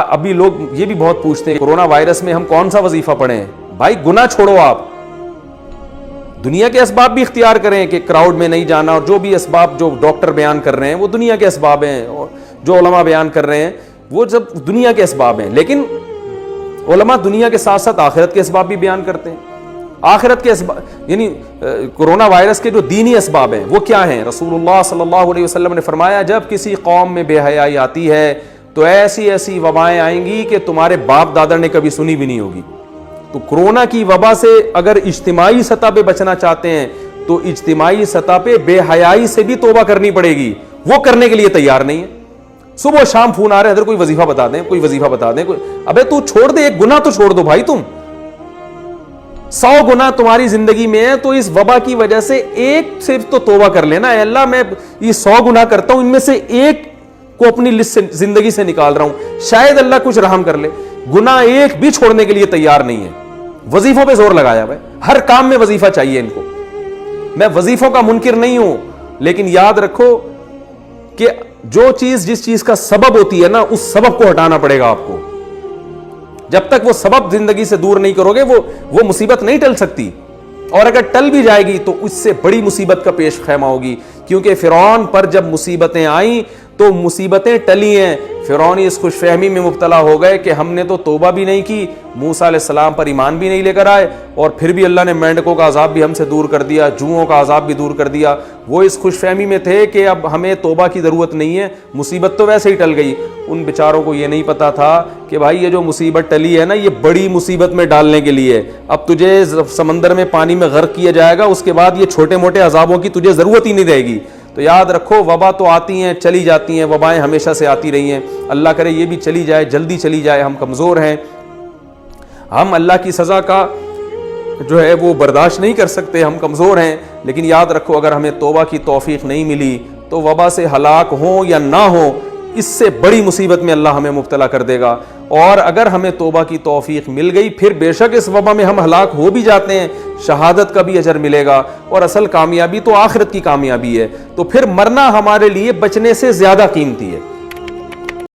ابھی لوگ یہ بھی بہت پوچھتے ہیں کورونا وائرس میں ہم کون سا وظیفہ پڑھیں؟ بھائی گناہ چھوڑو، آپ دنیا کے اسباب بھی اختیار کریں کہ کراؤڈ میں نہیں جانا، اور جو بھی اسباب جو ڈاکٹر بیان کر رہے ہیں وہ دنیا کے اسباب ہیں، اور جو علماء بیان کر رہے ہیں وہ سب دنیا کے اسباب ہیں، لیکن علماء دنیا کے ساتھ ساتھ آخرت کے اسباب بھی بیان کرتے ہیں۔ آخرت کے اسباب یعنی کورونا وائرس کے جو دینی اسباب ہیں وہ کیا ہیں؟ رسول اللہ صلی اللہ علیہ وسلم نے فرمایا جب کسی قوم میں بے حیائی آتی ہے تو ایسی ایسی وبائیں آئیں گی کہ تمہارے باپ دادا نے کبھی سنی بھی نہیں ہوگی۔ تو کورونا کی وبا سے اگر اجتماعی سطح پہ بچنا چاہتے ہیں تو اجتماعی سطح پہ بے حیائی سے بھی توبہ کرنی پڑے گی، وہ کرنے کے لیے تیار نہیں ہے۔ صبح شام فون آ رہے ہیں، ادھر کوئی وظیفہ بتا دیں، کوئی وظیفہ بتا دیں، ابے تو چھوڑ دے، ایک گناہ تو چھوڑ دو بھائی، تم 100 گناہ تمہاری زندگی میں ہے تو اس وبا کی وجہ سے ایک صرف تو توبہ کر لینا، اے اللہ میں یہ 100 گناہ کرتا ہوں، ان میں سے ایک کو اپنی لسٹ سے زندگی سے نکال رہا ہوں، شاید اللہ کچھ رحم کر لے۔ گناہ ایک بھی چھوڑنے کے لیے تیار نہیں ہے، وظیفوں پہ زور لگایا ہوا ہے، ہر کام میں وظیفہ چاہیے ان کو۔ میں وظیفوں کا منکر نہیں ہوں، لیکن یاد رکھو کہ جو چیز جس چیز کا سبب ہوتی ہے نا، اس سبب کو ہٹانا پڑے گا آپ کو۔ جب تک وہ سبب زندگی سے دور نہیں کرو گے وہ مصیبت نہیں ٹل سکتی، اور اگر ٹل بھی جائے گی تو اس سے بڑی مصیبت کا پیش خیمہ ہوگی، کیونکہ فرعون پر جب مصیبتیں آئیں تو مصیبتیں ٹلی ہیں، فرعون اس خوش فہمی میں مبتلا ہو گئے کہ ہم نے تو توبہ بھی نہیں کی، موسیٰ علیہ السلام پر ایمان بھی نہیں لے کر آئے، اور پھر بھی اللہ نے مینڈکوں کا عذاب بھی ہم سے دور کر دیا، جوؤں کا عذاب بھی دور کر دیا۔ وہ اس خوش فہمی میں تھے کہ اب ہمیں توبہ کی ضرورت نہیں ہے، مصیبت تو ویسے ہی ٹل گئی۔ ان بیچاروں کو یہ نہیں پتا تھا کہ بھائی یہ جو مصیبت ٹلی ہے نا، یہ بڑی مصیبت میں ڈالنے کے لیے، اب تجھے سمندر میں پانی میں غرق کیا جائے گا، اس کے بعد یہ چھوٹے موٹے عذابوں کی تجھے ضرورت ہی نہیں رہے گی۔ تو یاد رکھو وبا تو آتی ہیں چلی جاتی ہیں، وبائیں ہمیشہ سے آتی رہی ہیں، اللہ کرے یہ بھی چلی جائے، جلدی چلی جائے۔ ہم کمزور ہیں، ہم اللہ کی سزا کا جو ہے وہ برداشت نہیں کر سکتے، ہم کمزور ہیں، لیکن یاد رکھو اگر ہمیں توبہ کی توفیق نہیں ملی تو وبا سے ہلاک ہوں یا نہ ہوں، اس سے بڑی مصیبت میں اللہ ہمیں مبتلا کر دے گا۔ اور اگر ہمیں توبہ کی توفیق مل گئی، پھر بے شک اس وبا میں ہم ہلاک ہو بھی جاتے ہیں، شہادت کا بھی اجر ملے گا، اور اصل کامیابی تو آخرت کی کامیابی ہے۔ تو پھر مرنا ہمارے لیے بچنے سے زیادہ قیمتی ہے۔